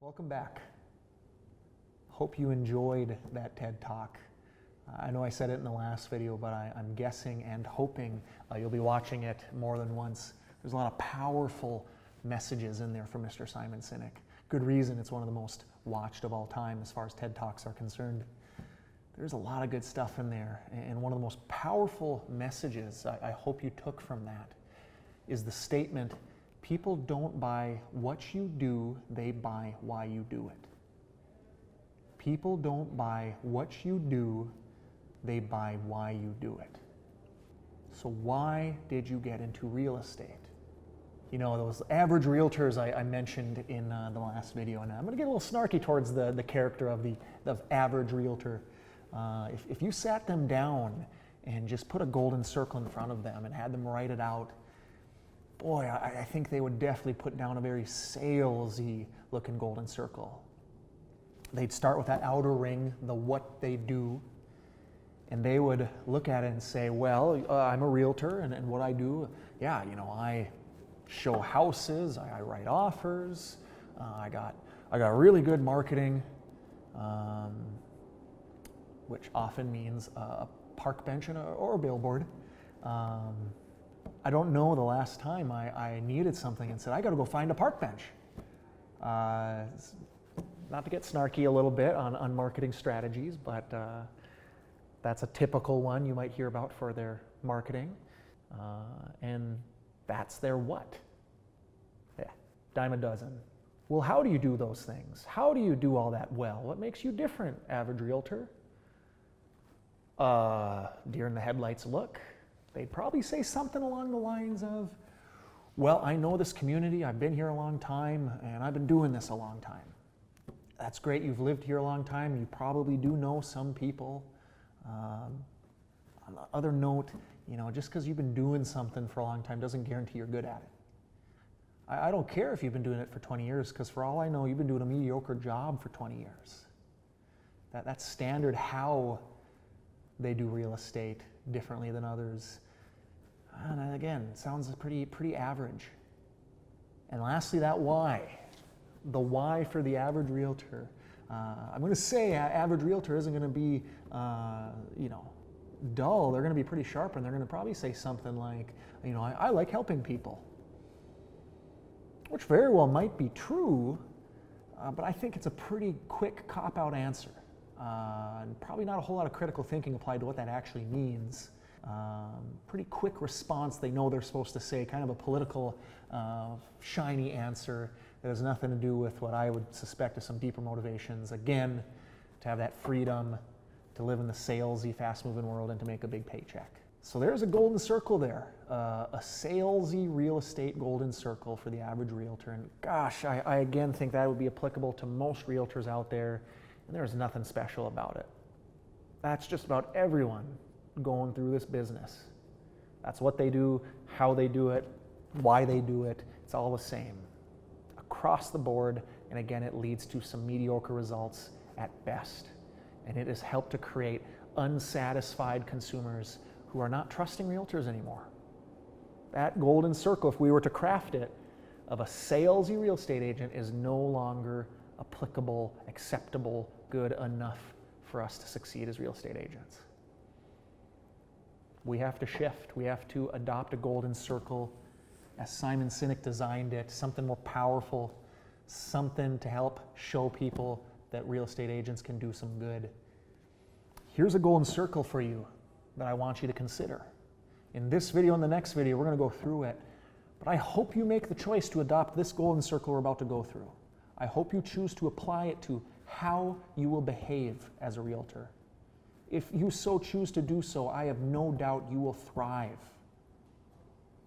Welcome back. Hope you enjoyed that TED Talk. I know I said it in the last video, but I'm guessing and hoping you'll be watching it more than once. There's a lot of powerful messages in there from Mr. Simon Sinek. Good reason it's one of the most watched of all time as far as TED Talks are concerned. There's a lot of good stuff in there, and one of the most powerful messages I hope you took from that is the statement, people don't buy what you do, they buy why you do it. People don't buy what you do, they buy why you do it. So why did you get into real estate? You know, those average realtors I mentioned in the last video, and I'm going to get a little snarky towards the character of the average realtor. If you sat them down and just put a golden circle in front of them and had them write it out, boy, I think they would definitely put down a very salesy looking golden circle. They'd start with that outer ring, the what they do, and they would look at it and say, well, I'm a realtor, and what I do, yeah, you know, I show houses, I write offers, I got really good marketing, which often means a park bench or a billboard. I don't know the last time I needed something and said, I got to go find a park bench. Not to get snarky a little bit on marketing strategies, but that's a typical one you might hear about for their marketing. And that's their what. Yeah, dime a dozen. Well, how do you do those things? How do you do all that well? What makes you different, average realtor? Deer in the headlights look. They'd probably say something along the lines of, well, I know this community, I've been here a long time, and I've been doing this a long time. That's great, you've lived here a long time, you probably do know some people. On the other note, you know, just because you've been doing something for a long time doesn't guarantee you're good at it. I don't care if you've been doing it for 20 years, because for all I know, you've been doing a mediocre job for 20 years. That's standard how they do real estate differently than others. And again, it sounds pretty average. And lastly, that why. The why for the average realtor. I'm going to say average realtor isn't going to be, you know, dull. They're going to be pretty sharp, and they're going to probably say something like, you know, I like helping people. Which very well might be true, but I think it's a pretty quick cop-out answer. And probably not a whole lot of critical thinking applied to what that actually means. Pretty quick response they know they're supposed to say, kind of a political, shiny answer that has nothing to do with what I would suspect is some deeper motivations. Again, to have that freedom to live in the salesy, fast-moving world and to make a big paycheck. So there's a golden circle there, a salesy real estate golden circle for the average realtor. And gosh, I again think that would be applicable to most realtors out there, and there's nothing special about it. That's just about everyone going through this business. That's what they do, how they do it, why they do it. It's all the same across the board, and again, it leads to some mediocre results at best. And it has helped to create unsatisfied consumers who are not trusting realtors anymore. That golden circle, if we were to craft it, of a salesy real estate agent is no longer applicable, acceptable, good enough for us to succeed as real estate agents. We have to shift. We have to adopt a golden circle as Simon Sinek designed it, something more powerful, something to help show people that real estate agents can do some good. Here's a golden circle for you that I want you to consider. In this video and the next video, we're going to go through it, but I hope you make the choice to adopt this golden circle we're about to go through. I hope you choose to apply it to how you will behave as a realtor. If you so choose to do so, I have no doubt you will thrive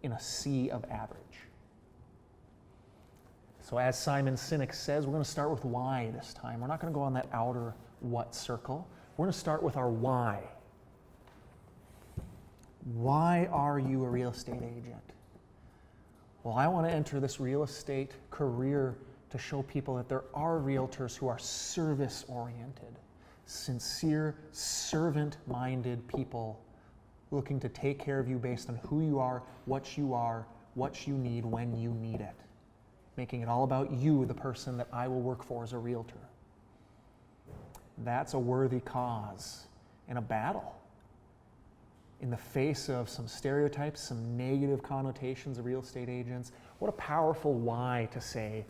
in a sea of average. So as Simon Sinek says, we're going to start with why this time. We're not going to go on that outer what circle. We're going to start with our why. Why are you a real estate agent? Well, I want to enter this real estate career to show people that there are realtors who are service-oriented, sincere, servant-minded people looking to take care of you based on who you are, what you need, when you need it. making it all about you, the person that I will work for as a realtor. That's a worthy cause in a battle. In the face of some stereotypes, some negative connotations of real estate agents, what a powerful why to say,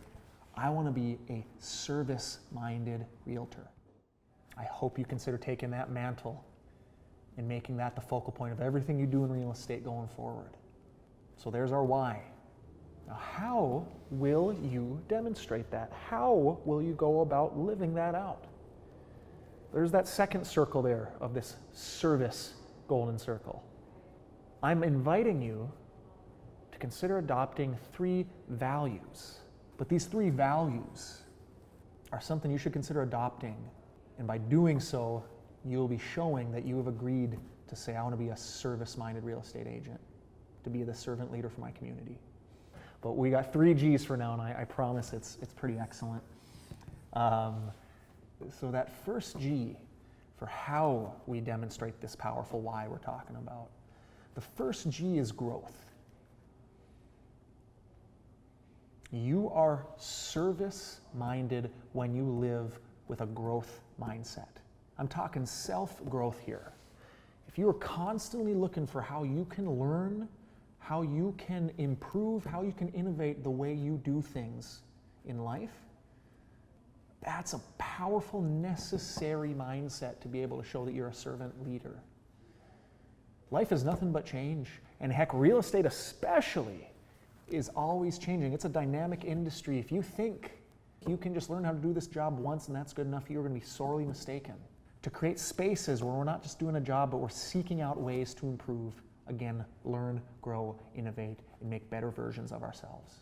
I want to be a service-minded realtor. I hope you consider taking that mantle and making that the focal point of everything you do in real estate going forward. So there's our why. Now, how will you demonstrate that? How will you go about living that out? There's that second circle there of this service golden circle. I'm inviting you to consider adopting 3 values. But these 3 values are something you should consider adopting. And by doing so, you'll be showing that you have agreed to say, I want to be a service-minded real estate agent, to be the servant leader for my community. But we got 3 G's for now, and I promise it's pretty excellent. So that first G, for how we demonstrate this powerful why we're talking about, the first G is growth. You are service-minded when you live with a growth mindset. I'm talking self-growth here. If you are constantly looking for how you can learn, how you can improve, how you can innovate the way you do things in life, that's a powerful, necessary mindset to be able to show that you're a servant leader. Life is nothing but change, and heck, real estate especially is always changing. It's a dynamic industry. If you think you can just learn how to do this job once and that's good enough, you're going to be sorely mistaken. To create spaces where we're not just doing a job, but we're seeking out ways to improve, again, learn, grow, innovate, and make better versions of ourselves.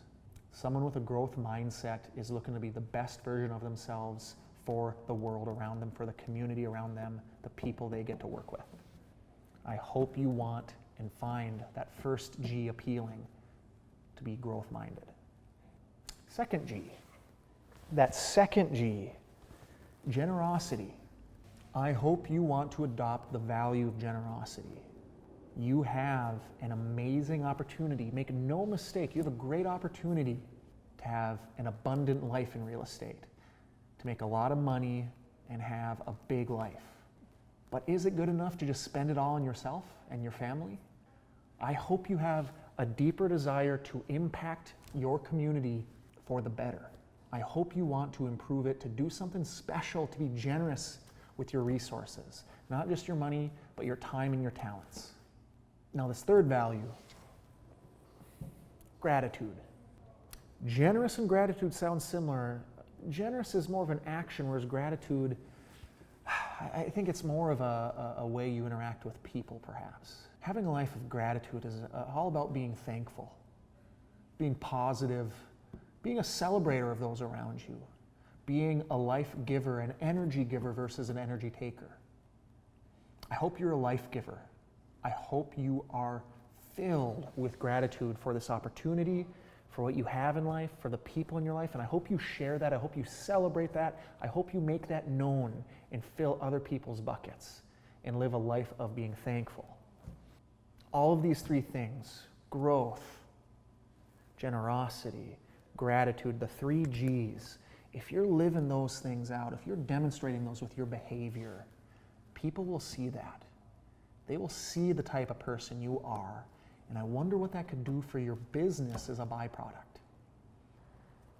Someone with a growth mindset is looking to be the best version of themselves for the world around them, for the community around them, the people they get to work with. I hope you want and find that first G appealing, to be growth-minded. Second G, that second G, generosity. I hope you want to adopt the value of generosity. You have an amazing opportunity. Make no mistake, you have a great opportunity to have an abundant life in real estate, to make a lot of money and have a big life. But is it good enough to just spend it all on yourself and your family? I hope you have a deeper desire to impact your community for the better. I hope you want to improve it, to do something special, to be generous with your resources. Not just your money, but your time and your talents. Now, this third value, gratitude. Generous and gratitude sound similar. Generous is more of an action, whereas gratitude, I think it's more of a way you interact with people, perhaps. Having a life of gratitude is all about being thankful, being positive, being a celebrator of those around you, being a life giver, an energy giver versus an energy taker. I hope you're a life giver. I hope you are filled with gratitude for this opportunity, for what you have in life, for the people in your life, and I hope you share that. I hope you celebrate that. I hope you make that known and fill other people's buckets and live a life of being thankful. All of these 3 things, growth, generosity, gratitude, the 3 G's, if you're living those things out, if you're demonstrating those with your behavior, people will see that. They will see the type of person you are, and I wonder what that could do for your business as a byproduct.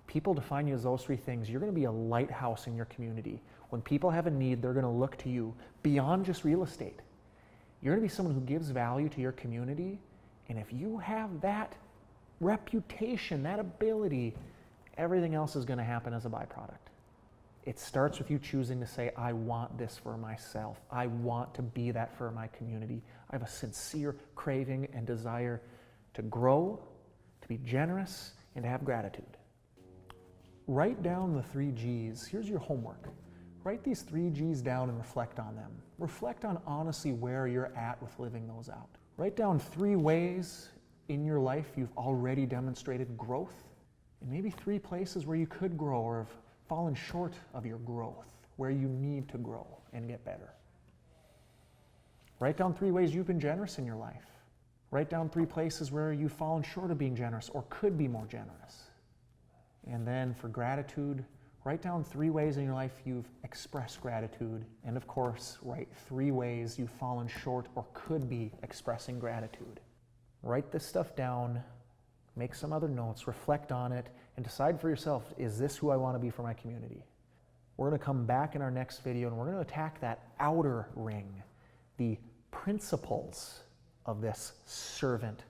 People define you as those 3 things. You're going to be a lighthouse in your community. When people have a need, they're going to look to you beyond just real estate. You're going to be someone who gives value to your community, and if you have that reputation, that ability, everything else is going to happen as a byproduct. It starts with you choosing to say, I want this for myself. I want to be that for my community. I have a sincere craving and desire to grow, to be generous, and to have gratitude. Write down the 3 G's. Here's your homework. Write these 3 G's down and reflect on them. Reflect on honestly where you're at with living those out. Write down 3 ways in your life you've already demonstrated growth, and maybe 3 places where you could grow or have fallen short of your growth, where you need to grow and get better. Write down 3 ways you've been generous in your life. Write down 3 places where you've fallen short of being generous or could be more generous. And then for gratitude, write down 3 ways in your life you've expressed gratitude. And of course, write 3 ways you've fallen short or could be expressing gratitude. Write this stuff down, make some other notes, reflect on it, and decide for yourself, is this who I want to be for my community? We're going to come back in our next video and we're going to attack that outer ring, the principles of this servant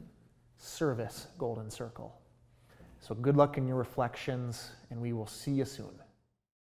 service golden circle. So good luck in your reflections, and we will see you soon.